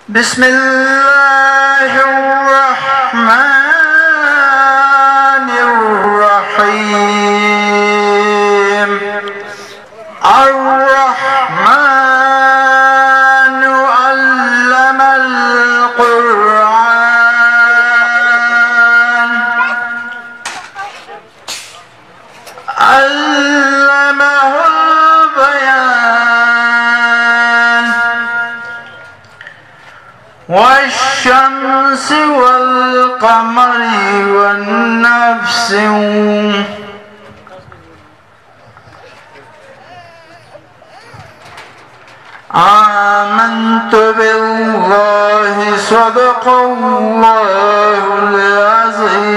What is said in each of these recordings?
بسم الله الرحمن الرحيم الرحمن علم القرآن علمه البيان والشمس والقمر والنفس آمنت بالله صدق الله العظيم.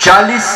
40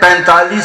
45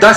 10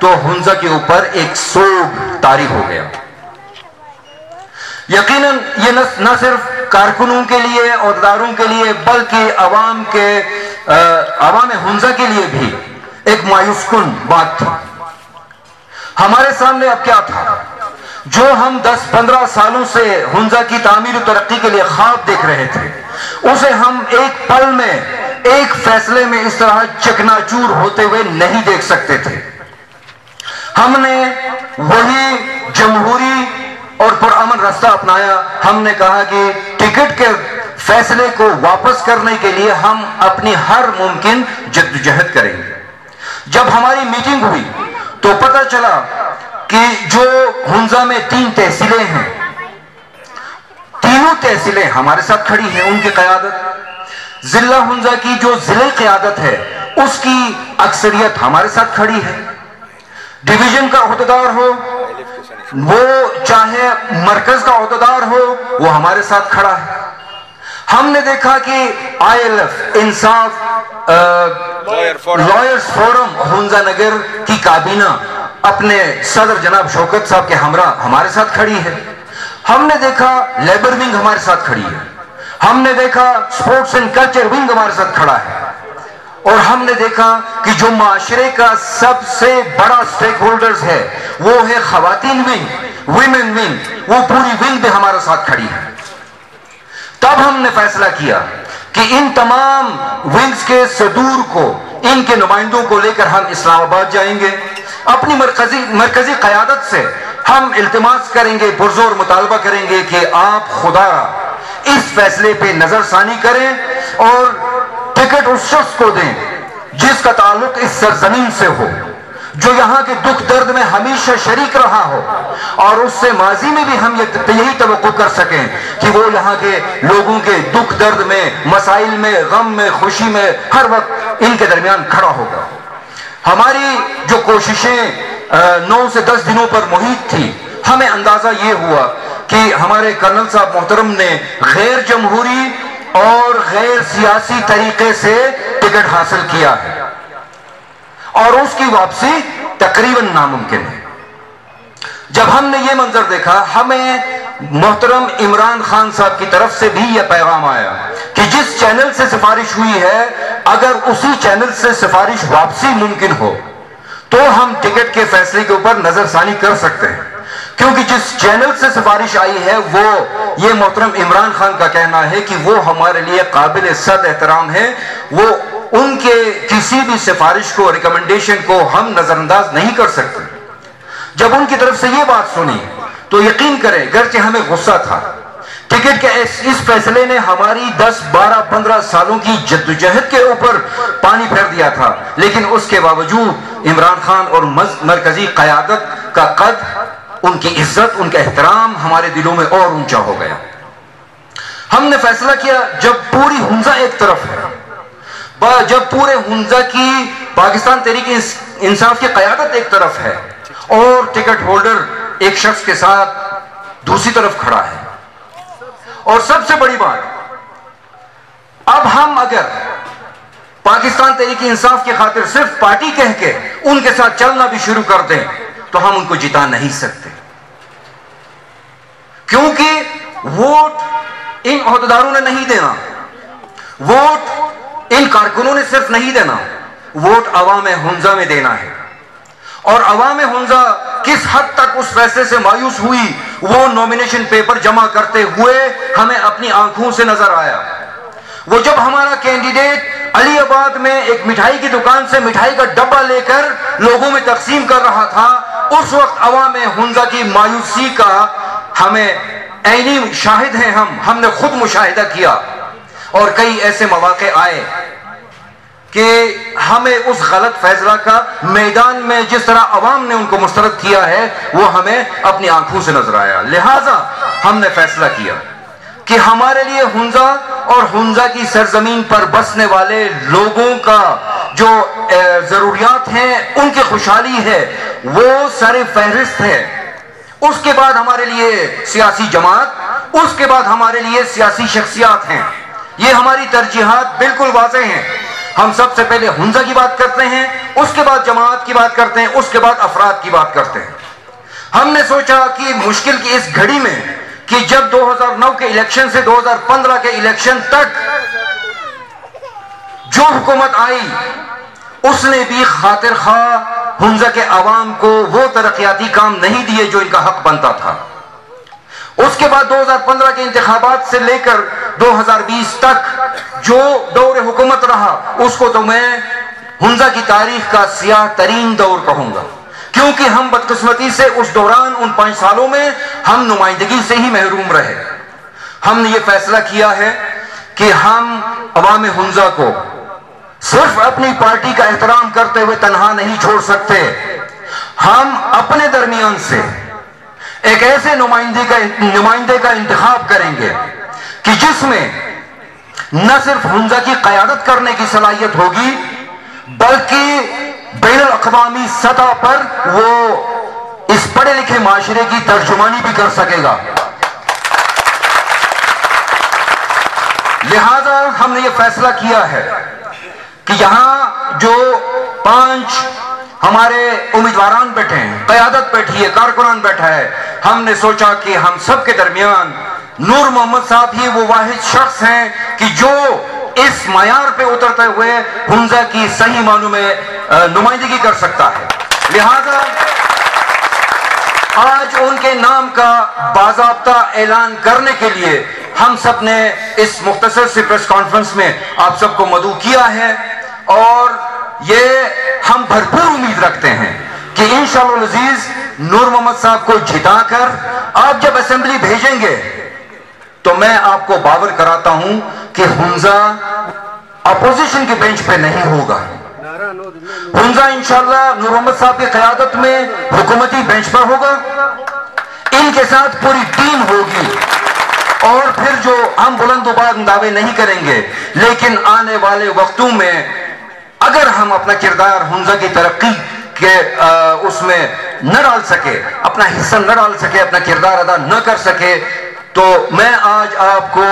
تو ہنزا کے اوپر ایک سوگ طاری ہو گیا۔ یقیناً یہ نہ صرف کارکنوں کے لیے، عہدیداروں کے لیے، بلکہ عوام ہنزا کے لیے بھی ایک مایوس کن بات تھی۔ ہمارے سامنے اب کیا تھا؟ جو ہم 10-15 سالوں سے ہنزا کی تعمیر و ترقی کے لیے خواب دیکھ رہے تھے، اسے ہم ایک پل میں، ایک فیصلے میں اس طرح چکنا چور ہوتے ہوئے نہیں دیکھ سکتے تھے۔ ہم نے وہی جمہوری اور پرامن راستہ اپنایا۔ ہم نے کہا کہ ٹکٹ کے فیصلے کو واپس کرنے کے لیے ہم اپنی ہر ممکن جدوجہد کریں گے۔ جب ہماری میٹنگ ہوئی تو پتہ چلا کہ جو ہنزا میں 3 تحصیلیں ہیں، تینوں تحصیلیں ہمارے ساتھ کھڑی ہیں، ان کی قیادت، ضلع ہنزا کی جو ضلعی قیادت ہے اس کی اکثریت ہمارے ساتھ کھڑی ہے۔ ڈویژن کا عہدیدار ہو، وہ چاہے مرکز کا عہدیدار ہو، وہ ہمارے ساتھ کھڑا ہے۔ ہم نے دیکھا کہ ILF انصاف لائرز فورم ہنزا نگر کی کابینہ اپنے صدر جناب شوکت صاحب کے ہمراہ ہمارے ساتھ کھڑی ہے۔ ہم نے دیکھا لیبر ونگ ہمارے ساتھ کھڑی ہے۔ ہم نے دیکھا سپورٹس اینڈ کلچر ونگ ہمارے ساتھ کھڑا ہے۔ اور ہم نے دیکھا کہ جو معاشرے کا سب سے بڑا سٹیک ہولڈرز ہے وہ ہے خواتین ونگ، ویمن ونگ، وہ پوری ونگ بھی ہمارے ساتھ کھڑی ہے۔ تب ہم نے فیصلہ کیا کہ ان تمام ونگز کے صدور کو، ان کے نمائندوں کو لے کر ہم اسلام آباد جائیں گے۔ اپنی مرکزی قیادت سے ہم التماس کریں گے، پرزور مطالبہ کریں گے کہ آپ خدا اس فیصلے پہ نظر ثانی کریں اور ٹکٹ اس شخص کو دیں جس کا تعلق اس سرزمین سے ہو، جو یہاں کے دکھ درد میں ہمیشہ شریک رہا ہو، اور اس سے ماضی میں بھی ہم یہی توقع کر سکیں کہ وہ یہاں کے لوگوں کے دکھ درد میں، مسائل میں، غم میں، خوشی میں ہر وقت ان کے درمیان کھڑا ہوگا۔ ہماری جو کوششیں 9 سے 10 دنوں پر محیط تھی، ہمیں اندازہ یہ ہوا کہ ہمارے کرنل صاحب محترم نے غیر جمہوری اور غیر سیاسی طریقے سے ٹکٹ حاصل کیا ہے اور اس کی واپسی تقریباً ناممکن ہے۔ جب ہم نے یہ منظر دیکھا، ہمیں محترم عمران خان صاحب کی طرف سے بھی یہ پیغام آیا کہ جس چینل سے سفارش ہوئی ہے، اگر اسی چینل سے سفارش واپسی ممکن ہو تو ہم ٹکٹ کے فیصلے کے اوپر نظر ثانی کر سکتے ہیں، کیونکہ جس چینل سے سفارش آئی ہے وہ یہ محترم عمران خان کا کہنا ہے کہ وہ ہمارے لیے قابل صد احترام ہے، وہ ان کے کسی بھی سفارش کو، ریکمنڈیشن کو ہم نظر انداز نہیں کر سکتے۔ جب ان کی طرف سے یہ بات سنی تو یقین کریں، گرچہ ہمیں غصہ تھا، ٹکٹ کے اس فیصلے نے ہماری 10، 12، 15 سالوں کی جدوجہد کے اوپر پانی پھیر دیا تھا، لیکن اس کے باوجود عمران خان اور مرکزی قیادت کا قد، ان کی عزت، ان کا احترام ہمارے دلوں میں اور اونچا ہو گیا۔ ہم نے فیصلہ کیا، جب پوری ہنزا ایک طرف ہے، جب پورے ہنزا کی پاکستان تحریک انصاف کی قیادت ایک طرف ہے اور ٹکٹ ہولڈر ایک شخص کے ساتھ دوسری طرف کھڑا ہے، اور سب سے بڑی بات، اب ہم اگر پاکستان تحریک انصاف کی خاطر صرف پارٹی کہہ کے ان کے ساتھ چلنا بھی شروع کر دیں تو ہم ان کو جتا نہیں سکتے، کیونکہ ووٹ ان عہدیداروں نے نہیں دینا، ووٹ ان کارکنوں نے صرف نہیں دینا، ووٹ عوام ہنزا میں دینا ہے۔ اور عوام ہنزا کس حد تک اس فیصلے سے مایوس ہوئی، وہ نومینیشن پیپر جمع کرتے ہوئے ہمیں اپنی آنکھوں سے نظر آیا۔ وہ جب ہمارا کینڈیڈیٹ علی آباد میں ایک مٹھائی کی دکان سے مٹھائی کا ڈبہ لے کر لوگوں میں تقسیم کر رہا تھا، اس وقت عوام ہنزا کی مایوسی کا ہمیں عینی شاہد ہیں، ہم نے خود مشاہدہ کیا، اور کئی ایسے مواقع آئے کہ ہمیں اس غلط فیصلہ کا میدان میں جس طرح عوام نے ان کو مسترد کیا ہے وہ ہمیں اپنی آنکھوں سے نظر آیا۔ لہٰذا ہم نے فیصلہ کیا کہ ہمارے لیے ہنزا اور ہنزا کی سرزمین پر بسنے والے لوگوں کا جو ضروریات ہیں، ان کی خوشحالی ہے، وہ سر فہرست ہے۔ اس کے بعد ہمارے لیے سیاسی جماعت، اس کے بعد ہمارے لیے سیاسی شخصیات ہیں۔ یہ ہماری ترجیحات بالکل واضح ہیں۔ ہم سب سے پہلے ہنزہ کی بات کرتے ہیں، اس کے بعد جماعت کی بات کرتے ہیں، اس کے بعد افراد کی بات کرتے ہیں۔ ہم نے سوچا کہ مشکل کی اس گھڑی میں کہ جب 2009 کے الیکشن سے 2015 کے الیکشن تک جو حکومت آئی اس نے بھی خاطر خواہ ہنزہ کے عوام کو وہ ترقیاتی کام نہیں دیے جو ان کا حق بنتا تھا۔ اس کے بعد 2015 کے انتخابات سے لے کر 2020 تک جو دور حکومت رہا اس کو تو میں ہنزہ کی تاریخ کا سیاہ ترین دور کہوں گا، کیونکہ ہم بدقسمتی سے اس دوران ان 5 سالوں میں ہم نمائندگی سے ہی محروم رہے۔ ہم نے یہ فیصلہ کیا ہے کہ ہم عوام ہنزہ کو صرف اپنی پارٹی کا احترام کرتے ہوئے تنہا نہیں چھوڑ سکتے، ہم اپنے درمیان سے ایک ایسے نمائندے کا انتخاب کریں گے کہ جس میں نہ صرف ہنزہ کی قیادت کرنے کی صلاحیت ہوگی بلکہ بین الاقوامی سطح پر وہ اس پڑھے لکھے معاشرے کی ترجمانی بھی کر سکے گا۔ لہذا ہم نے یہ فیصلہ کیا ہے کہ یہاں جو 5 ہمارے امیدواران بیٹھے ہیں، قیادت بیٹھی ہے، کارکنان بیٹھا ہے، ہم نے سوچا کہ ہم سب کے درمیان نور محمد صاحب ہی وہ واحد شخص ہیں کہ جو اس معیار پہ اترتے ہوئے ہنزہ کی صحیح معنوں میں نمائندگی کر سکتا ہے۔ لہذا آج ان کے نام کا باضابطہ اعلان کرنے کے لیے ہم سب نے اس مختصر سی پریس کانفرنس میں آپ سب کو مدعو کیا ہے، اور یہ ہم بھرپور امید رکھتے ہیں کہ انشاءاللہ العزیز نور محمد صاحب کو جتا کر آپ جب اسمبلی بھیجیں گے تو میں آپ کو باور کراتا ہوں کہ ہنزہ اپوزیشن کے بینچ پہ نہیں ہوگا۔ ہنزہ انشاءاللہ نور محمد صاحب کی قیادت میں حکومتی بینچ پر ہوگا، ان کے ساتھ پوری ٹیم ہوگی، اور پھر جو ہم بلند و بلند دعوے نہیں کریں گے، لیکن آنے والے وقتوں میں اگر ہم اپنا کردار ہنزہ کی ترقی کے اس میں نہ ڈال سکے، اپنا حصہ نہ ڈال سکے، اپنا کردار ادا نہ کر سکے، تو میں آج آپ کو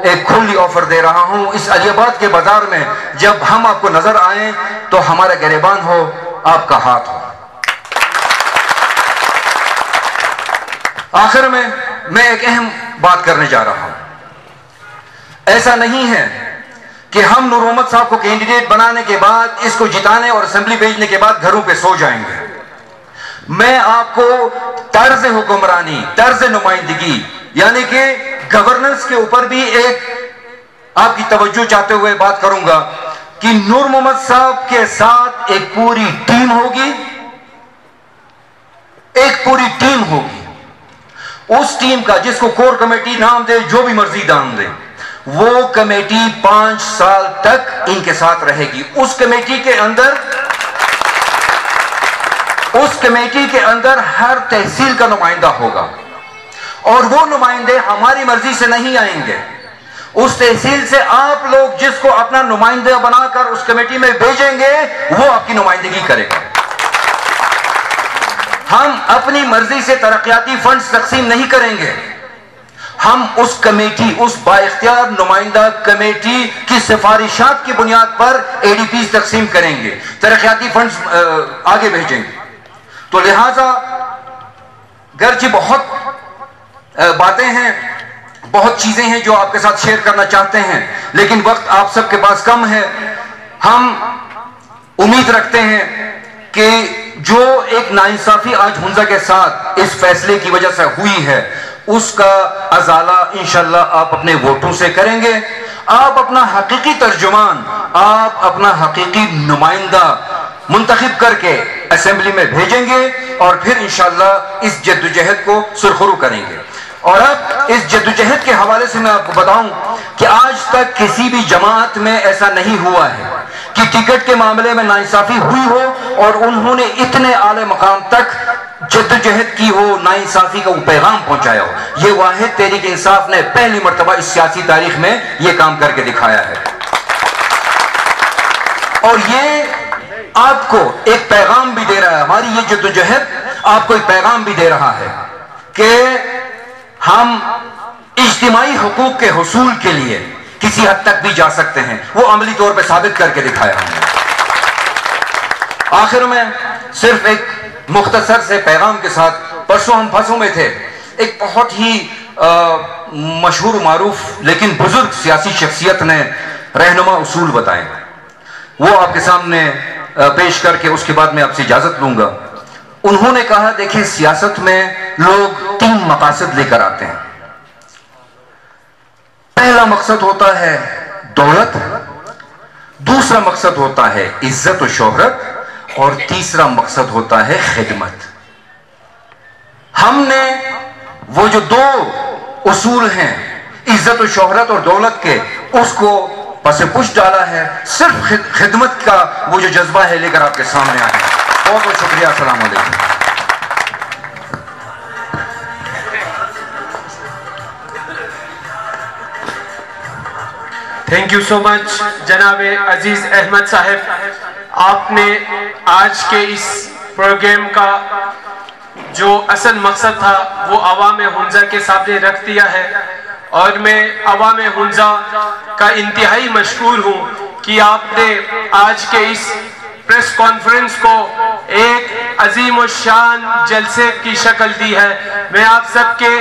ایک کھلی آفر دے رہا ہوں، اس علی آباد کے بازار میں جب ہم آپ کو نظر آئیں تو ہمارا گریبان ہو، آپ کا ہاتھ ہو۔ آخر میں ایک اہم بات کرنے جا رہا ہوں۔ ایسا نہیں ہے کہ ہم نور محمد صاحب کو کینڈیڈیٹ بنانے کے بعد، اس کو جتانے اور اسمبلی بھیجنے کے بعد گھروں پہ سو جائیں گے۔ میں آپ کو طرز حکمرانی، طرز نمائندگی یعنی کہ گورننس کے اوپر بھی ایک آپ کی توجہ چاہتے ہوئے بات کروں گا کہ نور محمد صاحب کے ساتھ ایک پوری ٹیم ہوگی، ایک پوری ٹیم ہوگی۔ اس ٹیم کا جس کو کور کمیٹی نام دے، جو بھی مرضی نام دے، وہ کمیٹی 5 سال تک ان کے ساتھ رہے گی۔ اس کمیٹی کے اندر ہر تحصیل کا نمائندہ ہوگا، اور وہ نمائندے ہماری مرضی سے نہیں آئیں گے۔ اس تحصیل سے آپ لوگ جس کو اپنا نمائندہ بنا کر اس کمیٹی میں بھیجیں گے، وہ آپ کی نمائندگی کرے گا۔ ہم اپنی مرضی سے ترقیاتی فنڈز تقسیم نہیں کریں گے، ہم اس کمیٹی، اس با اختیار نمائندہ کمیٹی کی سفارشات کی بنیاد پر اے ڈی پیز تقسیم کریں گے، ترقیاتی فنڈز آگے بھیجیں گے۔ تو لہٰذا گرچہ بہت باتیں ہیں، بہت چیزیں ہیں جو آپ کے ساتھ شیئر کرنا چاہتے ہیں، لیکن وقت آپ سب کے پاس کم ہے۔ ہم امید رکھتے ہیں کہ جو ایک ناانصافی آج ہنزہ کے ساتھ اس فیصلے کی وجہ سے ہوئی ہے، اس کا ازالہ انشاءاللہ آپ اپنے ووٹوں سے کریں گے۔ آپ اپنا حقیقی ترجمان، آپ اپنا حقیقی نمائندہ منتخب کر کے اسمبلی میں بھیجیں گے، اور پھر انشاءاللہ اس جدوجہد کو سرخرو کریں گے۔ اور اب اس جدوجہد کے حوالے سے میں آپ کو بتاؤں کہ آج تک کسی بھی جماعت میں ایسا نہیں ہوا ہے کہ ٹکٹ کے معاملے میں ناانصافی ہوئی ہو اور انہوں نے اتنے اعلی مقام تک جدوجہد کی ہو، ناانصافی کا وہ پیغام پہنچایا ہو۔ یہ واحد تحریک انصاف نے پہلی مرتبہ اس سیاسی تاریخ میں یہ کام کر کے دکھایا ہے، اور یہ آپ کو ایک پیغام بھی دے رہا ہے۔ ہماری یہ جدوجہد آپ کو ایک پیغام بھی دے رہا ہے کہ ہم اجتماعی حقوق کے حصول کے لیے کسی حد تک بھی جا سکتے ہیں، وہ عملی طور پہ ثابت کر کے دکھایا ہم نے۔ آخر میں صرف ایک مختصر سے پیغام کے ساتھ، پرسوں ہم پھنسوں میں تھے، ایک بہت ہی مشہور و معروف لیکن بزرگ سیاسی شخصیت نے رہنما اصول بتائے، وہ آپ کے سامنے پیش کر کے اس کے بعد میں آپ سے اجازت لوں گا۔ انہوں نے کہا دیکھیں سیاست میں لوگ 3 مقاصد لے کر آتے ہیں۔ پہلا مقصد ہوتا ہے دولت، دوسرا مقصد ہوتا ہے عزت و شہرت، اور تیسرا مقصد ہوتا ہے خدمت۔ ہم نے وہ جو 2 اصول ہیں عزت و شہرت اور دولت کے، اس کو پس پش ڈالا ہے، صرف خدمت کا وہ جو جذبہ ہے لے کر آپ کے سامنے آئے ہیں۔ بہت بہت شکریہ، السلام علیکم۔ تھینک یو سو مچ جناب عزیز احمد صاحب، آپ نے آج کے اس پروگرام کا جو اصل مقصد تھا وہ عوام ہنزہ کے سامنے رکھ دیا ہے، اور میں عوام ہنزہ کا انتہائی مشکور ہوں کہ آپ نے آج کے اس پریس کانفرنس کو ایک عظیم و شان جلسے کی شکل دی ہے۔ میں آپ سب کے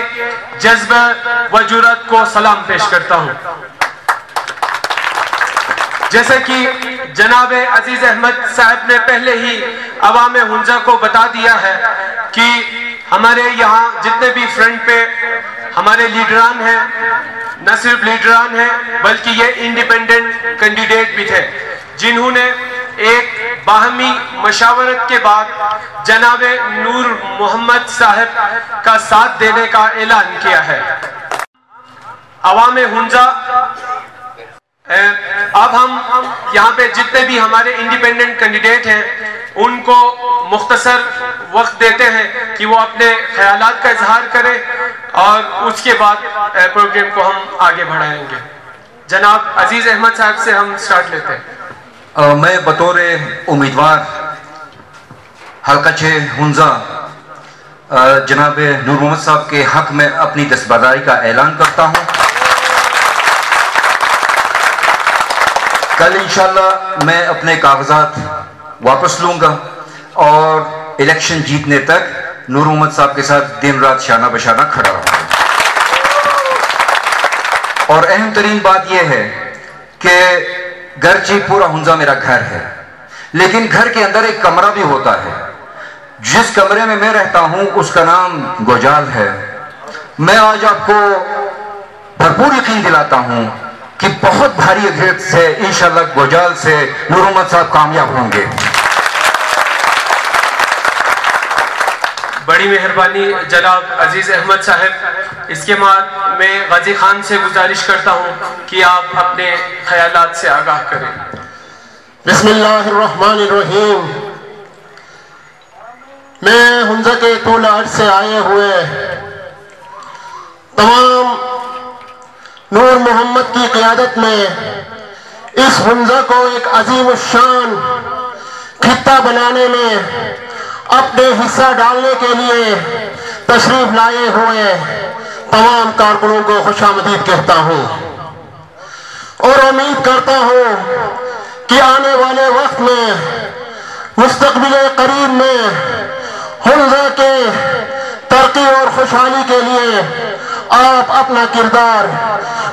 جذبہ و جرأت کو سلام پیش کرتا ہوں۔ جیسا کہ جناب عزیز احمد صاحب نے پہلے ہی عوام ہنزہ کو بتا دیا ہے کہ ہمارے یہاں جتنے بھی فرنٹ پہ ہمارے لیڈران ہیں، نہ صرف لیڈران ہیں بلکہ یہ انڈیپینڈنٹ کینڈیڈیٹ بھی تھے، جنہوں نے ایک باہمی مشاورت کے بعد جناب نور محمد صاحب کا ساتھ دینے کا اعلان کیا ہے۔ عوام ہنزہ، اب ہم یہاں پہ جتنے بھی ہمارے انڈیپینڈنٹ کینڈیڈیٹ ہیں ان کو مختصر وقت دیتے ہیں کہ وہ اپنے خیالات کا اظہار کریں، اور اس کے بعد پروگرام کو ہم آگے بڑھائیں گے۔ جناب عزیز احمد صاحب سے ہم سٹارٹ لیتے ہیں۔ میں بطور امیدوار حلقہ 6 ہنزہ جناب نور محمد صاحب کے حق میں اپنی دستبرداری کا اعلان کرتا ہوں۔ کل انشاءاللہ میں اپنے کاغذات واپس لوں گا اور الیکشن جیتنے تک نور محمد صاحب کے ساتھ دن رات شانہ بشانہ کھڑا رہوں گا۔ اور اہم ترین بات یہ ہے کہ گرچہ پورا ہنزہ میرا گھر ہے، لیکن گھر کے اندر ایک کمرہ بھی ہوتا ہے۔ جس کمرے میں میں رہتا ہوں اس کا نام گوجال ہے۔ میں آج آپ کو بھرپور یقین دلاتا ہوں کہ بہت بھاری اگریت سے انشاءاللہ گوجال سے نور محمد صاحب کامیاب ہوں گے۔ بڑی مہربانی جناب عزیز احمد صاحب۔ اس کے بعد میں غازی خان سے گزارش کرتا ہوں کہ آپ اپنے خیالات سے آگاہ کریں۔ بسم اللہ الرحمن الرحیم۔ میں ہنزہ کے طول عرض سے آئے ہوئے تمام نور محمد کی قیادت میں اس ہنزہ کو ایک عظیم الشان خطہ بنانے میں اپنے حصہ ڈالنے کے لیے تشریف لائے ہوئے تمام کارکنوں کو خوش آمدید کہتا ہوں، اور امید کرتا ہوں کہ آنے والے وقت میں مستقبل قریب میں ہنزہ کے ترقی اور خوشحالی کے لیے آپ اپنا کردار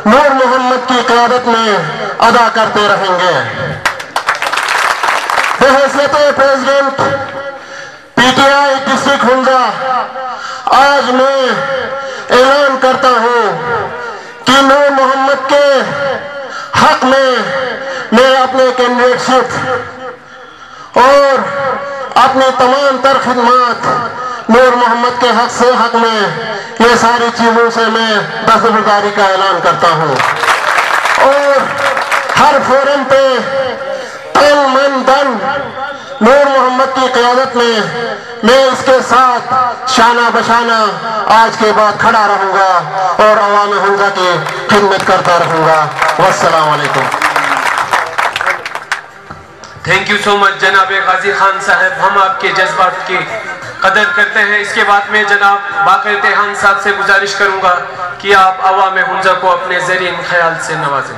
نور محمد کی قیادت میں ادا کرتے رہیں گے۔ بحیثیت president P T I district Hunza آج میں اعلان کرتا ہوں کہ نور محمد کے حق میں اپنے کینڈیڈیٹ شپ اور اپنی تمام تر خدمات نور محمد کے حق میں یہ ساری چیزوں سے میں دستبرداری کا اعلان کرتا ہوں، اور ہر فورم پہ تن من دن نور محمد کی قیادت میں اس کے ساتھ شانہ بشانہ آج کے بعد کھڑا رہوں گا اور عوام ہنزہ کی خدمت کرتا رہوں گا۔ والسلام علیکم۔ تھینک یو سو مچ جناب غازی خان صاحب، ہم آپ کے جذبات کی قدر کرتے ہیں۔ اس کے بعد میں جناب باقر تیحان صاحب سے گزارش کروں گا کہ آپ عوام ہنزہ کو اپنے زرین خیال سے نوازیں۔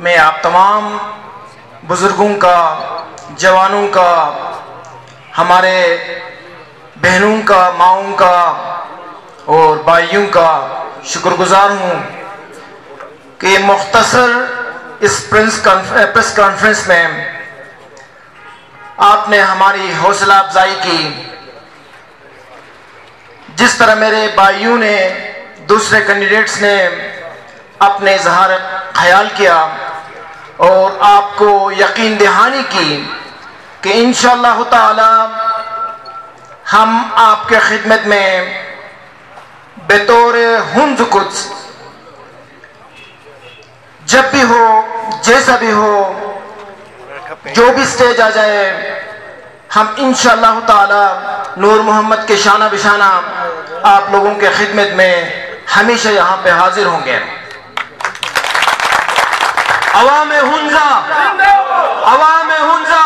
میں آپ تمام بزرگوں کا، جوانوں کا، ہمارے بہنوں کا، ماؤں کا اور بھائیوں کا شکر گزار ہوں کہ مختصر اس پریس کانفرنس میں آپ نے ہماری حوصلہ افزائی کی. جس طرح میرے بھائیوں نے، دوسرے کینڈیڈیٹس نے اپنے اظہار خیال کیا اور آپ کو یقین دہانی کی کہ انشاءاللہ تعالی ہم آپ کے خدمت میں بطور ہنز قدس جب بھی ہو، جیسا بھی ہو، جو بھی سٹیج آ جائے، ہم انشاءاللہ تعالی نور محمد کے شانہ بشانہ آپ لوگوں کے خدمت میں ہمیشہ یہاں پہ حاضر ہوں گے. عوام ہنزا، عوام ہنزا،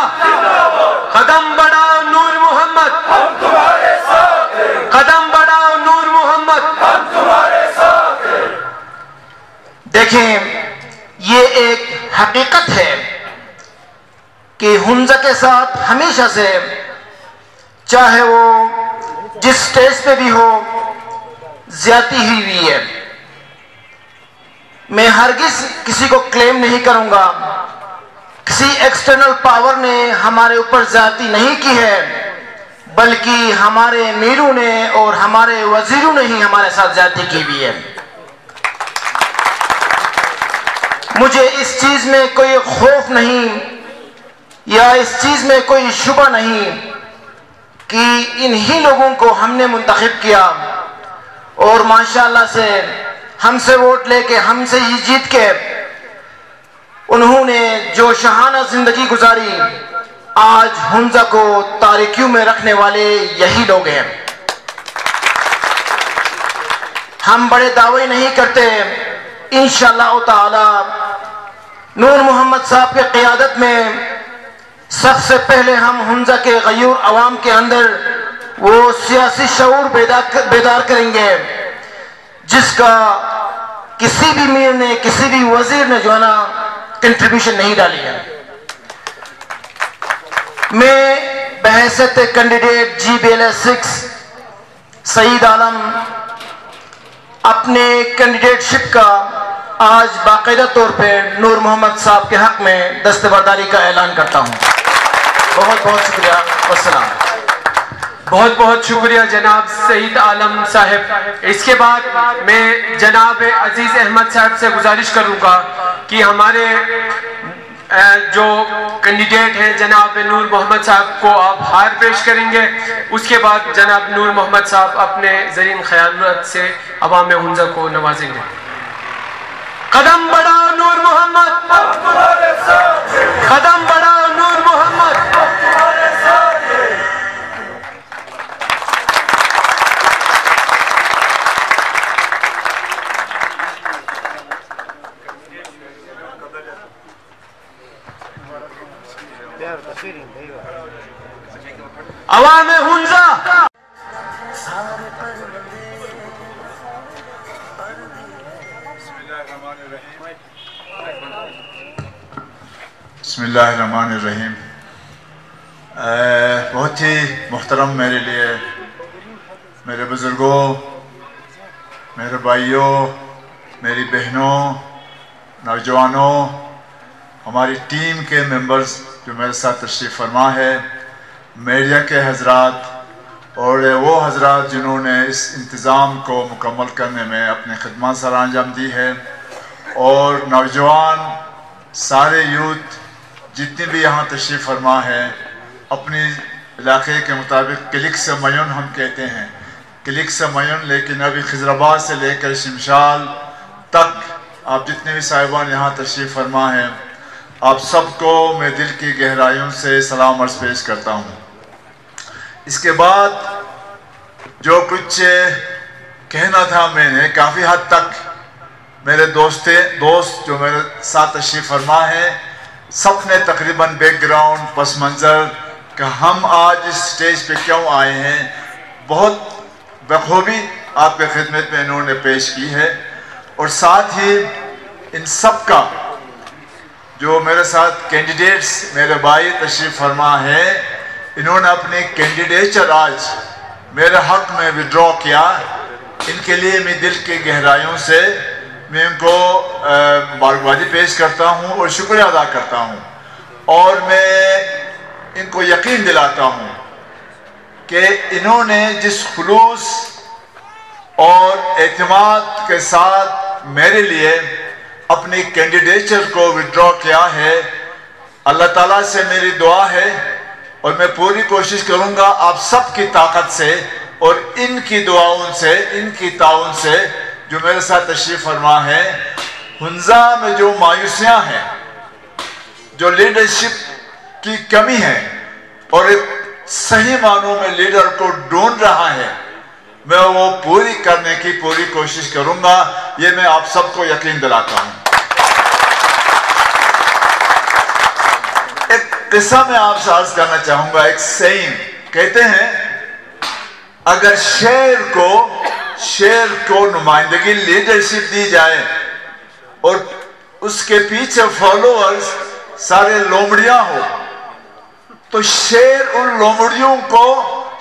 قدم بڑھاؤ نور محمد، ہم تمہارے ساتھ ہیں. قدم بڑھاؤ نور محمد، ہم تمہارے ساتھ ہیں. دیکھیں، یہ ایک حقیقت ہے کہ ہنزا کے ساتھ ہمیشہ سے، چاہے وہ جس سٹیج پہ بھی ہو، زیادتی ہی ہوئی ہے. میں ہرگز کسی کو کلیم نہیں کروں گا، کسی ایکسٹرنل پاور نے ہمارے اوپر زیادتی نہیں کی ہے، بلکہ ہمارے میروں نے اور ہمارے وزیروں نے ہی ہمارے ساتھ زیادتی کی ہوئی ہے. مجھے اس چیز میں کوئی خوف نہیں یا اس چیز میں کوئی شبہ نہیں کہ انہی لوگوں کو ہم نے منتخب کیا اور ماشاءاللہ سے ہم سے ووٹ لے کے، ہم سے ہی جیت کے انہوں نے جو شاہانہ زندگی گزاری، آج ہنزا کو تاریکیوں میں رکھنے والے یہی لوگ ہیں. ہم بڑے دعوے نہیں کرتے. انشاءاللہ تعالی نور محمد صاحب کے قیادت میں سب سے پہلے ہم ہنزا کے غیور عوام کے اندر وہ سیاسی شعور بیدار کریں گے جس کا کسی بھی میر نے، کسی بھی وزیر نے جو ہے نا کنٹریبیوشن نہیں ڈالی ہے. میں بحیثیت کینڈیڈیٹ GBLS 6 سعید عالم اپنے کینڈیڈیٹ شپ کا آج باقاعدہ طور پہ نور محمد صاحب کے حق میں دستبرداری کا اعلان کرتا ہوں. بہت بہت شکریہ. والسلام. بہت بہت شکریہ جناب سعید عالم صاحب. اس کے بعد میں جناب عزیز احمد صاحب سے گزارش کروں گا کہ ہمارے جو کینڈیڈیٹ ہیں جناب نور محمد صاحب کو آپ ہار پیش کریں گے. اس کے بعد جناب نور محمد صاحب اپنے زرین خیالات سے عوام ہنزا کو نوازیں گے. قدم بڑھاؤ نور محمد، قدم بڑھاؤ نور محمد. عوام ہنزا، بسم اللہ الرحمن الرحیم. بہت ہی محترم میرے لیے، میرے بزرگوں، میرے بھائیوں، میری بہنوں، نوجوانوں، ہماری ٹیم کے ممبرز جو میرے ساتھ تشریف فرما ہے، میڈیا کے حضرات اور وہ حضرات جنہوں نے اس انتظام کو مکمل کرنے میں اپنے خدمات سر انجام دی ہے، اور نوجوان، سارے یوتھ جتنی بھی یہاں تشریف فرما ہے، اپنی علاقے کے مطابق کلک سے میون ہم کہتے ہیں، کلک سے میون، لیکن ابھی خضرآباد سے لے کر شمشال تک آپ جتنے بھی صاحبان یہاں تشریف فرما ہیں، آپ سب کو میں دل کی گہرائیوں سے سلام عرض پیش کرتا ہوں. اس کے بعد جو کچھ کہنا تھا میں نے کافی حد تک میرے دوست جو میرے ساتھ تشریف فرما ہیں سب نے تقریباً بیک گراؤنڈ، پس منظر کہ ہم آج اس سٹیج پہ کیوں آئے ہیں بہت بخوبی آپ کے خدمت میں انہوں نے پیش کی ہے. اور ساتھ ہی ان سب کا جو میرے ساتھ کینڈیڈیٹس میرے بھائی تشریف فرما ہے، انہوں نے اپنی کینڈیڈیچر آج میرے حق میں وڈرا کیا، ان کے لیے میں دل کی گہرائیوں سے میں ان کو مبارکبادی پیش کرتا ہوں اور شکریہ ادا کرتا ہوں، اور میں ان کو یقین دلاتا ہوں کہ انہوں نے جس خلوص اور اعتماد کے ساتھ میرے لیے اپنی کینڈیڈیچر کو وڈرا کیا ہے، اللہ تعالیٰ سے میری دعا ہے اور میں پوری کوشش کروں گا آپ سب کی طاقت سے اور ان کی دعاؤں سے، ان کی تعاون سے جو میرے ساتھ تشریف فرما ہے، ہنزا میں جو مایوسیاں ہیں، جو لیڈرشپ کی کمی ہے اور ایک صحیح معنوں میں لیڈر کو ڈھونڈ رہا ہے، میں وہ پوری کرنے کی پوری کوشش کروں گا، یہ میں آپ سب کو یقین دلاتا ہوں۔ ایک قصہ میں آپ سے عرض کرنا چاہوں گا، ایک سین کہتے ہیں اگر شیر کو نمائندگی لیڈرشپ دی جائے اور اس کے پیچھے فالوورز سارے لومڑیاں ہو تو شیر ان لومڑیوں کو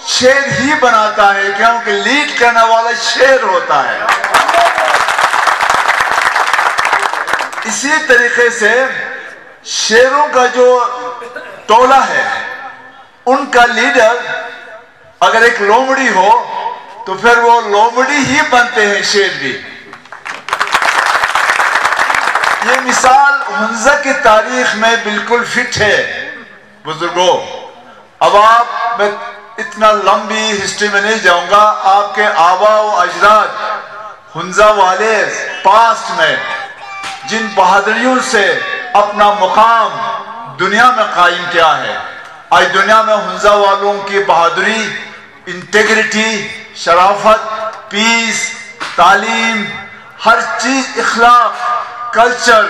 شیر ہی بناتا ہے، کیونکہ لیڈ کرنے والا شیر ہوتا ہے۔ اسی طریقے سے شیروں کا جو ٹولہ ہے، ان کا لیڈر اگر ایک لومڑی ہو تو پھر وہ لومڑی ہی بنتے ہیں، شیر بھی۔ یہ مثال ہنزا کی تاریخ میں بالکل فٹ ہے بزرگوں۔ اب میں اتنا لمبی ہسٹری میں نہیں جاؤں گا، آپ کے آبا و اجداد ہنزا والے پاسٹ میں جن بہادریوں سے اپنا مقام دنیا میں قائم کیا ہے، آج دنیا میں ہنزا والوں کی بہادری، انٹیگریٹی، شرافت، پیس، تعلیم، ہر چیز، اخلاق، کلچر،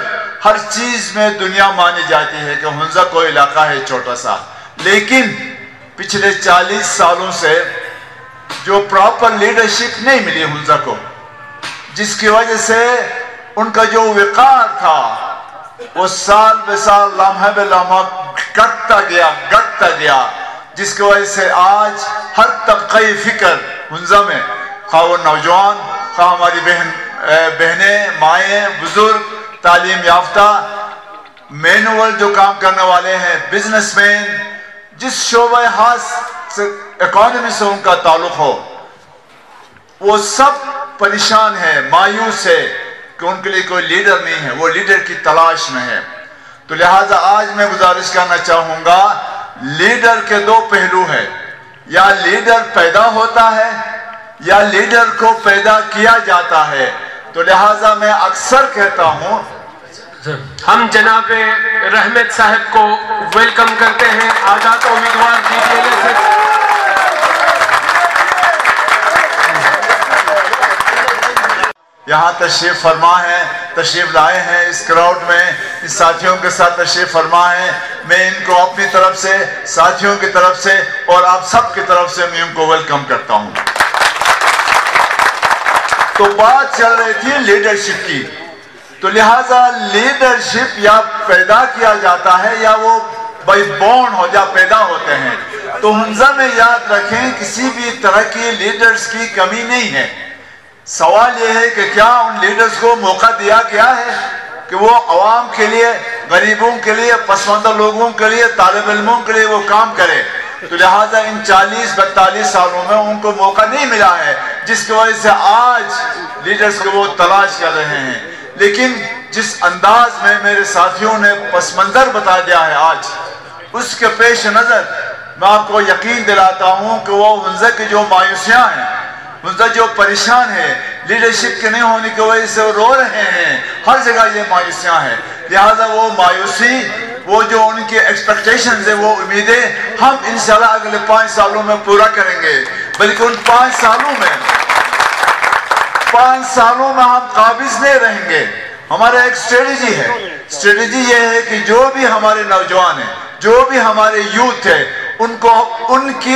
ہر چیز میں دنیا مانی جاتی ہے کہ ہنزا کوئی علاقہ ہے چھوٹا سا، لیکن پچھلے 40 سالوں سے جو پراپر لیڈرشپ نہیں ملی ہنزا کو، جس کی وجہ سے ان کا جو وقار تھا وہ سال بے سال، لمحہ بے لمحہ گھٹتا گیا، جس کی وجہ سے آج ہر طبقۂ فکر ہنزا میں، خواہ وہ نوجوان، خواہ ہماری بہنیں، مائیں، بزرگ، تعلیم یافتہ، مینول جو کام کرنے والے ہیں، بزنس مین، جس شعبہ خاص سے اکانومی سے ان کا تعلق ہو، وہ سب پریشان ہیں، مایوس ہے کہ ان کے لیے کوئی لیڈر نہیں ہے، وہ لیڈر کی تلاش میں ہے۔ تو لہٰذا آج میں گزارش کرنا چاہوں گا، لیڈر کے دو پہلو ہیں، یا لیڈر پیدا ہوتا ہے یا لیڈر کو پیدا کیا جاتا ہے۔ تو لہٰذا میں اکثر کہتا ہوں، ہم جناب رحمت صاحب کو ویلکم کرتے ہیں، آزاد امیدوار DTLA سے۔ یہاں تشریف فرما ہے، تشریف لائے ہیں اس کراؤڈ میں، اس ساتھیوں کے ساتھ تشریف فرما ہے، میں ان کو اپنی طرف سے، ساتھیوں کی طرف سے اور آپ سب کی طرف سے میں ان کو ویلکم کرتا ہوں۔ تو بات چل رہی تھی لیڈرشپ کی، تو لہٰذا لیڈرشپ یا پیدا کیا جاتا ہے یا وہ بائی بورن ہو جا پیدا ہوتے ہیں۔ تو ہنزا میں یاد رکھیں کسی بھی طرح کی لیڈرز کی کمی نہیں ہے، سوال یہ ہے کہ کیا ان لیڈرز کو موقع دیا گیا ہے کہ وہ عوام کے لیے، غریبوں کے لیے، پسماندہ لوگوں کے لیے، طالب علموں کے لیے وہ کام کرے۔ تو لہٰذا ان 40-42 سالوں میں ان کو موقع نہیں ملا ہے، جس کی وجہ سے آج لیڈرز کو وہ تلاش کر رہے ہیں۔ لیکن جس انداز میں میرے ساتھیوں نے پس منظر بتا دیا ہے آج، اس کے پیش نظر میں آپ کو یقین دلاتا ہوں کہ وہ ہنزا کی جو مایوسیاں ہیں، ہنزا جو پریشان ہے لیڈرشپ کے نہیں ہونے کی وجہ سے وہ رو رہے ہیں، ہر جگہ یہ مایوسیاں ہیں۔ لہٰذا وہ مایوسی، وہ جو ان کی ایکسپیکٹیشنز ہیں، وہ امیدیں ہم انشاءاللہ اگلے 5 سالوں میں پورا کریں گے، بلکہ ان 5 سالوں میں ہم قابض نہیں رہیں گے۔ ہمارا ایک اسٹریٹجی ہے، اسٹریٹجی یہ ہے کہ جو بھی ہمارے نوجوان ہیں، جو بھی ہمارے یوتھ ہے، ان کو ان کی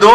2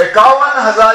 51,000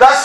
10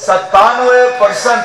97%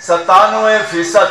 97%,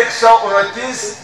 129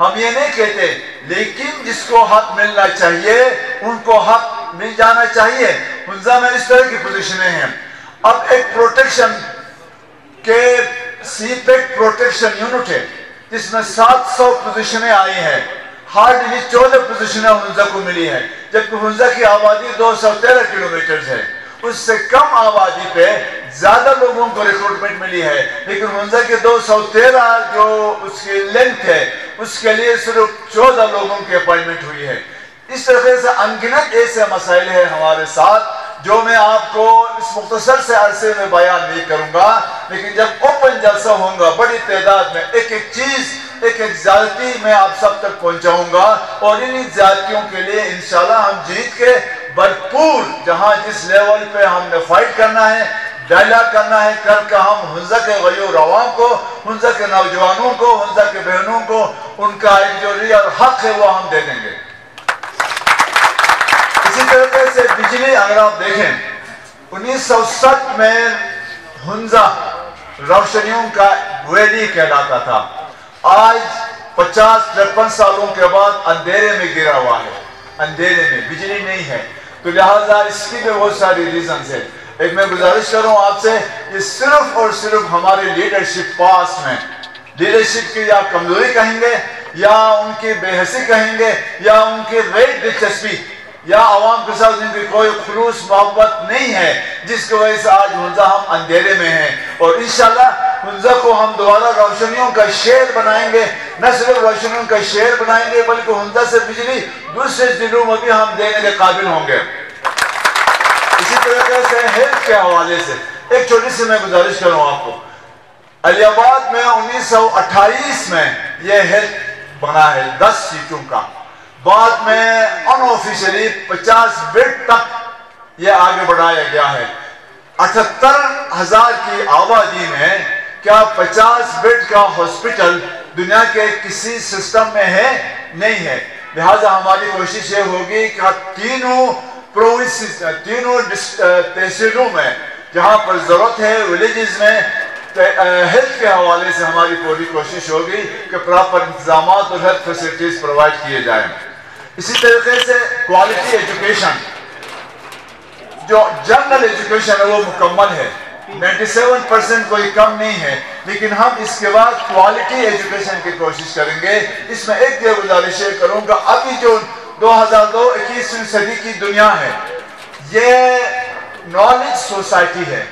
ہم یہ نہیں کہتے، لیکن جس کو حق ملنا چاہیے ان کو حق مل جانا چاہیے۔ حنزہ میں اس طرح کی پوزیشنیں ہیں۔ اب ایک پروٹیکشن کے سی پیک پروٹیکشن یونٹ ہے جس میں 700 پوزیشنیں آئی ہیں، ہارڈلی 14 پوزیشنیں حنزہ کو ملی ہے، جبکہ حنزہ کی آبادی 213 کلومیٹرز ہے۔ اس سے کم آبادی پہ زیادہ لوگوں کو ریکروٹمنٹ ملی ہے، لیکن حنزہ کے 213 جو اس کی لینتھ ہے اس کے لیے صرف 14 لوگوں کی اپائنمنٹ ہوئی ہے۔ اس طرح سے انگنت ایسے مسائل ہیں ہمارے ساتھ جو میں آپ کو اس مختصر سے عرصے میں بیان نہیں کروں گا، لیکن جب اوپن جلسہ ہوگا بڑی تعداد میں ایک ایک چیز، ایک ایک زیادتی میں آپ سب تک پہنچاؤں گا، اور ان زیادتیوں کے لیے انشاءاللہ ہم جیت کے بھرپور جہاں جس لیول پہ ہم نے فائٹ کرنا ہے، ڈائلاگ کرنا ہے، کر کے ہم حنزہ کے غیور عوام کو، حنزہ کے نوجوانوں کو، حنزہ کے بہنوں کو ان کا ایک جو ریئل حق ہے وہ ہم دے دیں گے۔ اسی طریقے سے بجلی اگر آپ دیکھیں 1960 میں حنزہ روشنیوں کا ویلی کہلاتا تھا، آج 50-53 سالوں کے بعد اندھیرے میں گرا ہوا ہے، اندھیرے میں بجلی نہیں ہے۔ تو لہٰذا اس کی بھی بہت ساری ریزنز ہیں۔ ایک میں گزارش کروں آپ سے، یہ صرف اور صرف ہمارے لیڈرشپ پاسٹ میں، لیڈرشپ کی یا کمزوری کہیں گے یا ان کی بے حسی کہیں گے یا ان کی غیر دلچسپی یا عوام کے ساتھ ان کی کوئی خلوص محبت نہیں ہے، جس کی وجہ سے آج حنزہ ہم اندھیرے میں ہیں۔ اور انشاءاللہ حنزہ کو ہم دوبارہ روشنیوں کا شہر بنائیں گے، نہ صرف روشنیوں کا شہر بنائیں گے بلکہ حنزہ سے بجلی دوسرے ضلعوں میں بھی ہم دینے کے قابل ہوں گے۔ اسی طریقے سے ہیلتھ کے حوالے سے ایک چھوٹی سی میں گزارش کروں آپ کو، علی آباد میں 1928 میں یہ ہیلتھ بنا ہے 10 سیٹوں کا، بعد میں انآفیشلی 50 بیڈ تک یہ آگے بڑھایا گیا ہے۔ 78,000 کی آبادی میں کیا 50 بیڈ کا ہاسپٹل دنیا کے کسی سسٹم میں ہے؟ نہیں ہے۔ لہٰذا ہماری کوشش یہ ہوگی کہ تینوں تحصیلوں میں جہاں پر ضرورت ہے، ولیجز میں ہیلتھ کے حوالے سے ہماری پوری کوشش ہوگی کہ پراپر انتظامات اور ہیلتھ فیسلٹیز پرووائڈ کیے جائیں۔ اسی طریقے سے کوالٹی ایجوکیشن، جو جنرل ایجوکیشن ہے وہ مکمل ہے، 97% کوئی کم نہیں ہے، لیکن ہم اس کے بعد کوالٹی ایجوکیشن کی کوشش کریں گے۔ اس میں ایک یہ گزارش کروں گا، ابھی جو 21ویں صدی کی دنیا ہے یہ نالج سوسائٹی ہے،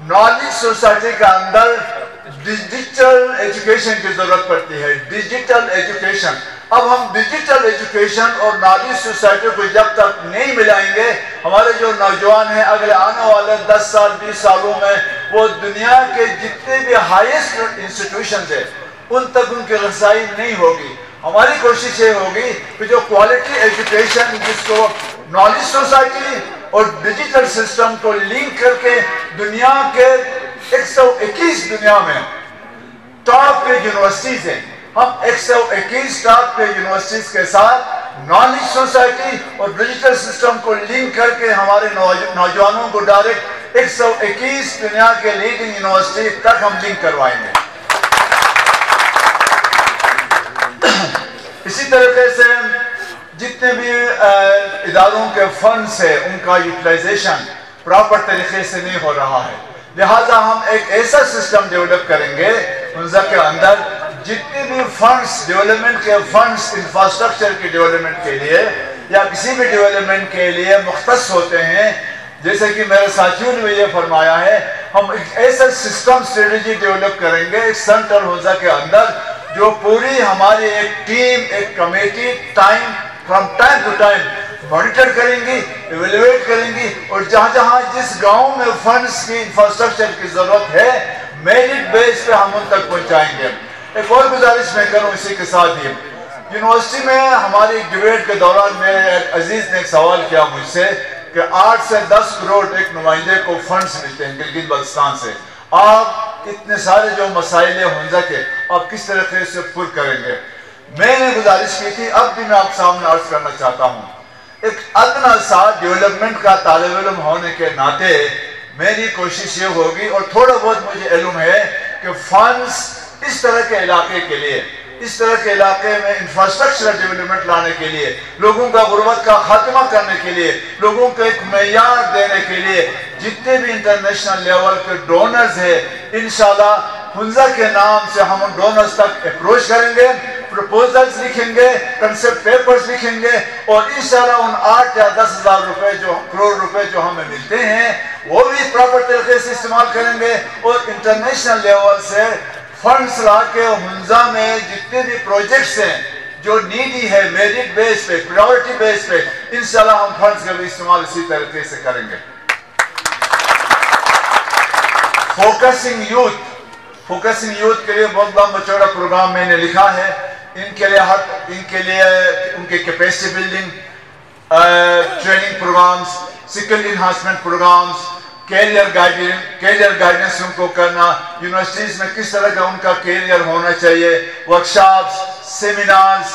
نالج سوسائٹی کا اندر ڈیجیٹل ایجوکیشن کی ضرورت پڑتی ہے، ڈیجیٹل ایجوکیشن۔ اب ہم ڈیجیٹل ایجوکیشن اور نالج سوسائٹی کو جب تک نہیں ملائیں گے، ہمارے جو نوجوان ہیں اگلے آنے والے 10 سال 20 سالوں میں وہ دنیا کے جتنے بھی ہائیسٹ انسٹیٹیوشنز ہیں ان تک ان کی رسائی نہیں ہوگی۔ ہماری کوشش یہ ہوگی کہ جو کوالٹی ایجوکیشن جس کو نالج سوسائٹی اور ڈیجیٹل سسٹم کو لنک کر کے دنیا کے 121 دنیا میں ٹاپ کے یونیورسٹیز ہیں، ہم 121 ٹاپ کے یونیورسٹیز کے ساتھ نالج سوسائٹی اور ڈیجیٹل سسٹم کو لنک کر کے ہمارے نوجوانوں کو ڈائریکٹ 121 دنیا کے لیڈنگ یونیورسٹی تک ہم لنک کروائیں گے۔ اسی طریقے سے جتنے بھی اداروں کے فنڈز ہیں ان کا یوٹیلائزیشن پراپر طریقے سے نہیں ہو رہا ہے، لہٰذا ہم ایک ایسا سسٹم ڈیولپ کریں گے حنزہ کے اندر جتنے بھی فنڈز، ڈیولپمنٹ کے فنڈز انفراسٹرکچر کی ڈیولپمنٹ کے لیے یا کسی بھی ڈیولپمنٹ کے لیے مختص ہوتے ہیں، جیسے کہ میرے ساتھیوں نے یہ فرمایا ہے، ہم ایک ایسا سسٹم اسٹریٹجی ڈیولپ کریں گے ایک سینٹرل حنزہ کے اندر جو پوری ہماری ایک ٹیم، ایک committee from time to time monitor کریں گی، ایویلویٹ کریں گی، اور جہاں جہاں جس گاؤں میں فنڈز کی انفراسٹرکچر کی ضرورت ہے میرٹ بیس پہ ہم ان تک پہنچائیں گے۔ ایک اور گزارش میں کروں اسی کے ساتھ ہی، یونیورسٹی میں ہماری ڈیبیٹ کے دوران میرے عزیز نے ایک سوال کیا مجھ سے کہ 8 سے 10 کروڑ ایک نمائندے کو فنڈز ملتے ہیں گلگت بلتستان سے، آپ اتنے سارے جو مسائل ہیں حنزہ کے آپ کس طریقے سے پر کریں گے؟ میں نے گزارش کی تھی، اب بھی میں آپ سامنے عرض کرنا چاہتا ہوں، ایک ادنا سا ڈیولپمنٹ کا طالب علم ہونے کے ناطے میری کوشش یہ ہوگی، اور تھوڑا بہت مجھے علم ہے کہ فنڈز اس طرح کے علاقے کے لیے اس طرح کے علاقے میں انفراسٹرکچر ڈیولپمنٹ لانے کے لیے، لوگوں کا غربت کا خاتمہ کرنے کے لیے، لوگوں کو ایک معیار دینے کے لیے جتنے بھی انٹرنیشنل لیول کے ڈونرز ہیں، انشاءاللہ حنزہ کے نام سے ہم ان ڈونرز تک اپروچ کریں گے، پروپوزلز لکھیں گے، کنسپٹ پیپرز لکھیں گے، اور انشاءاللہ ان 8 یا 10 ہزار روپے کروڑ روپے جو ہمیں ملتے ہیں وہ بھی پراپر طریقے سے استعمال کریں گے، اور انٹرنیشنل لیول سے فنڈز لا کے حنزہ میں جتنے بھی پروجیکٹس ہیں جو نیڈی ہے، میرٹ بیس پہ، پریورٹی بیس پہ، انشاءاللہ ہم فنڈز کا بھی استعمال اسی طریقے سے کریں گے۔ فوکسنگ یوتھ کے لیے بہت لمبا چوڑا پروگرام میں نے لکھا ہے۔ ان کے لیے ان کے capacity building, training programmes, skill enhancement programmes, career guidance ان کو کرنا، یونیورسٹیز میں کس طرح کا ان کا کیریئر ہونا چاہیے، ورکشاپس، سیمینارز،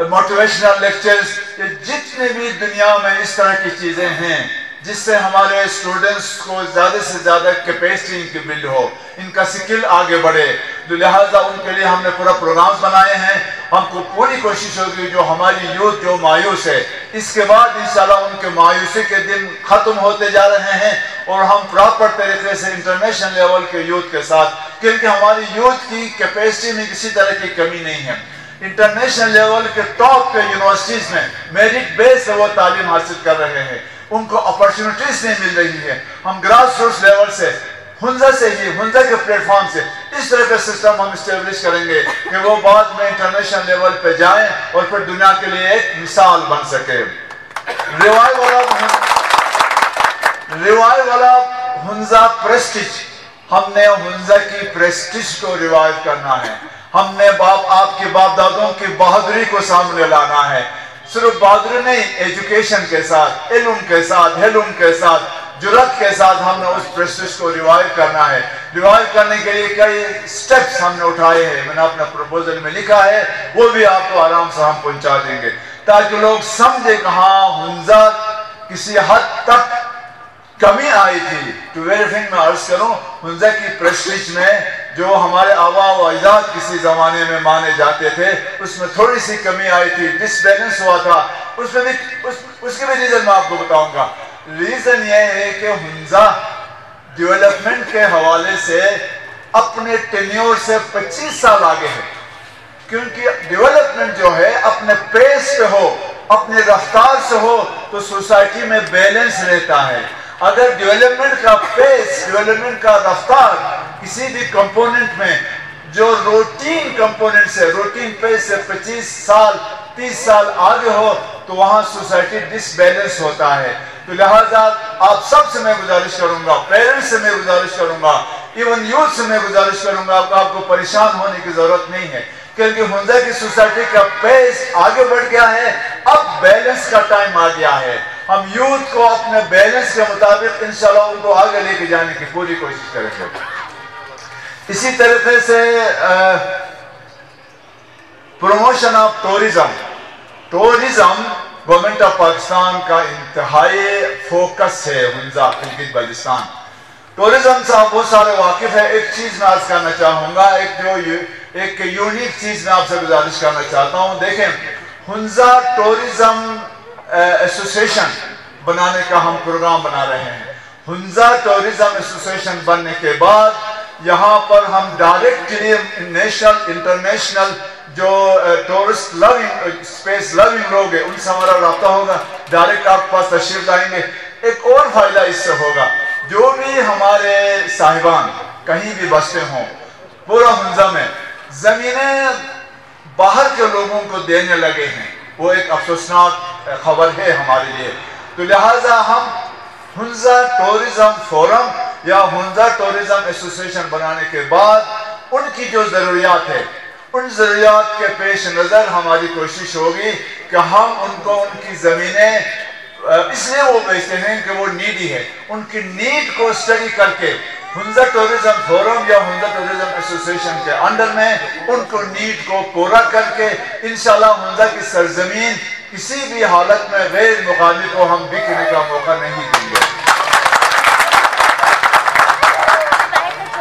موٹیویشنل لیکچرز، یہ جتنے بھی دنیا میں اس طرح کی چیزیں ہیں جس سے ہمارے اسٹوڈنٹس کو زیادہ سے زیادہ کیپیسٹی ان کی بلڈ ہو، ان کا سکل آگے بڑھے، لہٰذا ان کے لیے ہم نے پورا پروگرامز بنائے ہیں۔ ہم کو پوری کوشش ہوگی جو ہماری یوتھ جو مایوس ہے، اس کے بعد انشاءاللہ ان کے مایوسی کے دن ختم ہوتے جا رہے ہیں، اور ہم پراپر طریقے سے انٹرنیشنل لیول کے یوتھ کے ساتھ، کیونکہ ہماری یوتھ کی کیپیسٹی میں کسی طرح کی کمی نہیں ہے۔ انٹرنیشنل لیول کے ٹاپ کے یونیورسٹیز میں میرٹ بیس سے وہ تعلیم حاصل کر رہے ہیں، ان کو اپرچونٹیز نہیں مل رہی ہے۔ ہم گراس روٹس لیول سے، حنزہ کے پلیٹ فارم سے اس طرح کا سسٹم ہم اسٹیبلش کریں گے کہ وہ بعد میں انٹرنیشنل لیول پہ جائیں اور پھر دنیا کے لیے ایک مثال بن سکے۔ ریوائیول آف حنزہ پریسٹیج، ہم نے حنزہ کی پریسٹیج کو ریوائیو کرنا ہے۔ ہم نے آپ کے باپ دادوں کی بہادری کو سامنے لانا ہے۔ صرف بہادری نہیں، ایجوکیشن کے ساتھ، علم کے ساتھ، حلم کے ساتھ، جرات کے ساتھ ہم نے اس پریسٹیج کو ریوائیو کرنا ہے۔ ریوائیو کرنے کے لیے کئی سٹیپس ہم نے اٹھائے ہیں، میں نے اپنا پروپوزل میں لکھا ہے، وہ بھی آپ کو آرام سے ہم پہنچا دیں گے تاکہ لوگ سمجھے کہ ہاں حنزہ کسی حد تک کمی آئی تھی۔ تو ویریفنگ میں عرض کروں، حنزہ کی پریسٹیج میں جو ہمارے آباء و اجداد کسی زمانے میں مانے جاتے تھے، اس میں تھوڑی سی کمی آئی تھی، ڈس بیلنس ہوا تھا۔ اس کے بھی ریزن میں آپ کو بتاؤں گا۔ ریزن یہ ہے کہ حنزہ ڈیولپمنٹ کے حوالے سے اپنے ٹینیور سے 25 سال آگے ہے، کیونکہ ڈیولپمنٹ جو ہے اپنے پیس پہ ہو، اپنے رفتار سے ہو تو سوسائٹی میں بیلنس رہتا ہے۔ اگر ڈیولپمنٹ کا پیس، ڈیولپمنٹ کا رفتار کسی بھی کمپوننٹ میں جو روٹین کمپوننٹ سے، روٹین پیس سے 25 سال 30 سال آگے ہو تو وہاں سوسائٹی ڈس بیلنس ہوتا ہے۔ تو لہٰذا آپ سب سے میں گزارش کروں گا، پیرنٹس سے میں گزارش کروں گا، ایون یوتھ سے میں گزارش کروں گا کہ آپ کو پریشان ہونے کی ضرورت نہیں ہے، کیونکہ حنزہ کی سوسائٹی کا پیس آگے بڑھ گیا ہے، اب بیلنس کا ٹائم آ گیا ہے۔ ہم یوتھ کو اپنے بیلنس کے مطابق انشاءاللہ ان کو آگے لے کے جانے کی پوری کوشش کریں گے۔ اسی طریقے سے promotion of tourism government of Pakistan کا انتہائی فوکس ہے حنزہ گلگت بلتستان۔ ٹورزم سے آپ بہت سارے واقف ہے۔ ایک چیز میں عرض کرنا چاہوں گا، ایک یونیک چیز میں آپ سے گزارش کرنا چاہتا ہوں۔ دیکھیں، حنزہ ٹورزم ایسوسیشن بنانے کا ہم پروگرام بنا رہے ہیں۔ حنزہ ٹورزم ایسوسیشن بننے کے بعد یہاں پر ہم ڈائریکٹلی نیشنل انٹرنیشنل جو ٹورسٹ لونگ اسپیس لونگ لوگ ہیں ان سے ہمارا رابطہ ہوگا، ڈائریکٹ آپ کے پاس تشریف لائیں گے۔ ایک اور فائدہ اس سے ہوگا، جو بھی ہمارے صاحبان کہیں بھی بستے ہوں پورا حنزہ میں زمینیں باہر کے لوگوں کو دینے لگے ہیں، وہ ایک افسوسناک خبر ہے ہمارے لیے۔ تو لہٰذا ہم حنزہ ٹورزم فورم یا حنزہ ٹورزم ایسوسیشن بنانے کے بعد ان کی جو ضروریات ہے، ان ضروریات کے پیش نظر ہماری کوشش ہوگی کہ ہم ان کو ان کی زمینیں اس لیے وہ بیچتے ہیں کہ وہ نیڈی ہے، ان کی نیڈ کو اسٹڈی کر کے حنزہ ٹورزم فورم یا حنزہ ٹورزم ایسوسیشن کے انڈر میں ان کو نیڈ کو پورا کر کے انشاءاللہ حنزہ کی سرزمین کسی بھی حالت میں غیر مقامی کو ہم بکنے کا موقع نہیں دیں گے۔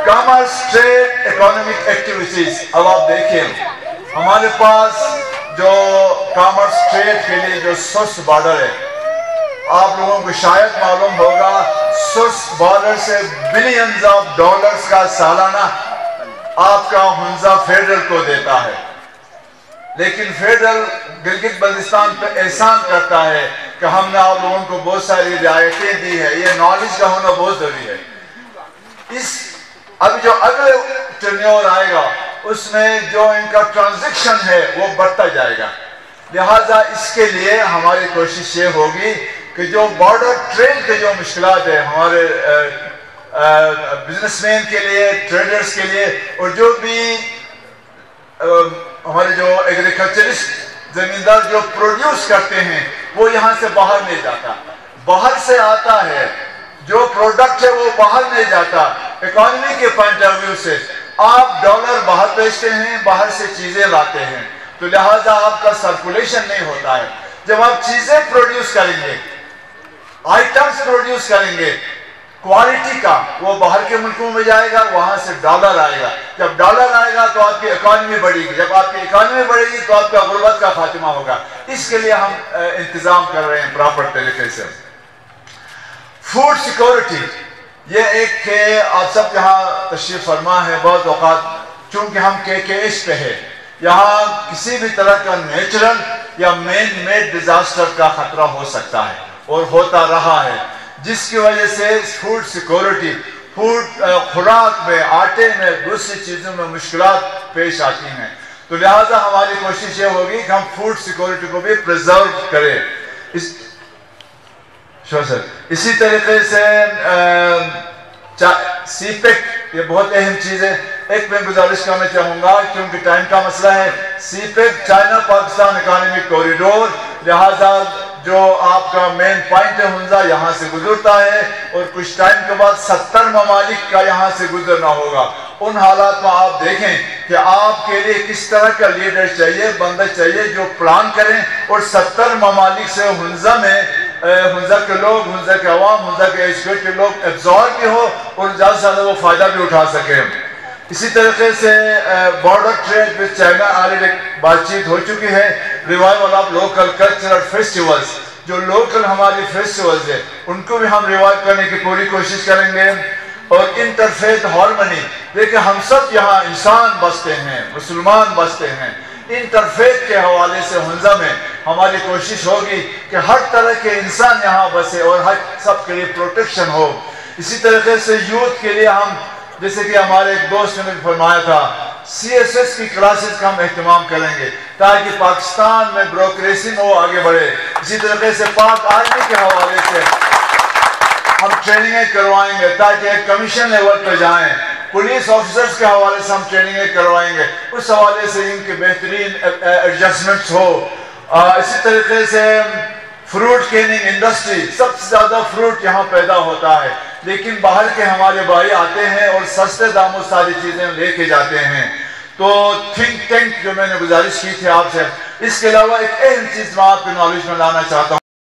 کامرس ٹریڈ اکانومک ایکٹیویٹیز، اب آپ دیکھیں ہمارے پاس جو کامرس ٹریڈ کے لیے جو سوس بارڈر ہے، آپ لوگوں کو شاید معلوم ہوگا سوس بارڈر سے بلینز آف ڈالرز کا سالانہ آپ کا حنزہ فیڈرل کو دیتا ہے، لیکن فیڈرل گلگت بلتستان پہ احسان کرتا ہے کہ ہم نے آپ لوگوں کو بہت ساری رعایتیں دی ہے۔ یہ نالج کا ہونا بہت ضروری ہے۔ اب جو اگلے ٹرنیور آئے گا اس میں جو ان کا ٹرانزیکشن ہے وہ بڑھتا جائے گا، لہٰذا اس کے لیے ہماری کوشش یہ ہوگی کہ جو بارڈر ٹریڈ کے جو مشکلات ہیں ہمارے بزنس مین کے لیے، ٹریڈرز کے لیے، اور جو بھی ہمارے جو ایگریکلچرسٹ زمیندار جو پروڈیوس کرتے ہیں وہ یہاں سے باہر نہیں جاتا، باہر سے آتا ہے، جو پروڈکٹ ہے وہ باہر نہیں جاتا۔ اکانومی کے پوائنٹ آف ویو سے آپ ڈالر باہر بیچتے ہیں، باہر سے چیزیں لاتے ہیں، تو لہٰذا آپ کا سرکولیشن نہیں ہوتا ہے۔ جب آپ چیزیں پروڈیوس کریں گے، آئٹمز پروڈیوس کریں گے کوالٹی کا، وہ باہر کے ملکوں میں جائے گا، وہاں سے ڈالر آئے گا، جب ڈالر آئے گا تو آپ کی اکانومی بڑھے گی، جب آپ کی اکانومی بڑھے گی تو آپ کا غربت کا خاتمہ ہوگا۔ اس کے لیے ہم انتظام کر رہے ہیں پراپر طریقے سے۔ فوڈ سیکورٹی یہ ایک کہ آپ سب یہاں تشریف فرما ہے، بعض اوقات چونکہ ہم KKH پہ ہے، یہاں کسی بھی طرح کا نیچرل یا مین میڈ ڈیزاسٹر کا خطرہ ہو سکتا ہے اور ہوتا رہا ہے، جس کی وجہ سے فوڈ سیکورٹی، خوراک میں، آٹے میں، دوسری چیزوں میں مشکلات پیش آتی ہیں، تو لہٰذا ہماری کوشش یہ ہوگی کہ ہم فوڈ سیکورٹی کو بھی پریزرو کریں۔ اسی طریقے سے سی پیک یہ بہت اہم چیز ہے۔ ایک میں گزارش کرنا چاہوں گا کیونکہ ٹائم کا مسئلہ ہے، CPEC China Pakistan economic corridor, لہٰذا جو آپ کا مین پوائنٹ ہے حنزہ یہاں سے گزرتا ہے اور کچھ ٹائم کے بعد 70 ممالک کا یہاں سے گزرنا ہوگا۔ ان حالات میں آپ دیکھیں کہ آپ کے لیے کس طرح کا لیڈر چاہیے، بندہ چاہیے جو پلان کریں اور 70 ممالک سے حنزہ میں حنزہ کے لوگ، حنزہ کے عوام، حنزہ کے ایجوکیٹڈ لوگ ابزارب بھی ہو اور زیادہ سے زیادہ وہ فائدہ بھی اٹھا سکیں۔ اسی طریقے سے border trade with China already بات چیت ہو چکی ہے۔ Revival of local cultural festivals, جو لوکل ہماری فیسٹیولز ہیں ان کو بھی ہم ریوائیو کرنے کی پوری کوشش کریں گے۔ اور انٹرفیتھ ہارمنی، دیکھیں ہم سب یہاں انسان بستے ہیں، مسلمان بستے ہیں، انٹرفیتھ کے حوالے سے حنزہ میں ہماری کوشش ہوگی کہ ہر طرح کے انسان یہاں بسے اور ہر سب کے لیے پروٹیکشن ہو۔ اسی طریقے سے یوتھ کے لیے ہم، جیسے کہ ہمارے ایک دوست نے فرمایا تھا، CSS کی کلاسز کا ہم اہتمام کریں گے تاکہ پاکستان میں بیوروکریسی میں وہ آگے بڑھے۔ اسی طریقے سے پاک آرمی کے حوالے سے ہم ٹریننگیں کروائیں گے تاکہ ایک کمیشن لیول پہ جائیں۔ پولیس آفیسرز کے حوالے سے ہم ٹریننگیں کروائیں گے، اس حوالے سے ان کے بہترین ایڈجسٹمنٹس ہو۔ اسی طریقے سے فروٹ کیننگ انڈسٹری، سب سے زیادہ فروٹ یہاں پیدا ہوتا ہے، لیکن باہر کے ہمارے بھائی آتے ہیں اور سستے داموں ساری چیزیں لے کے جاتے ہیں۔ تو تھنک ٹینک جو میں نے گزارش کی تھی آپ سے، اس کے علاوہ ایک اہم چیز میں آپ کے نالج میں لانا چاہتا ہوں۔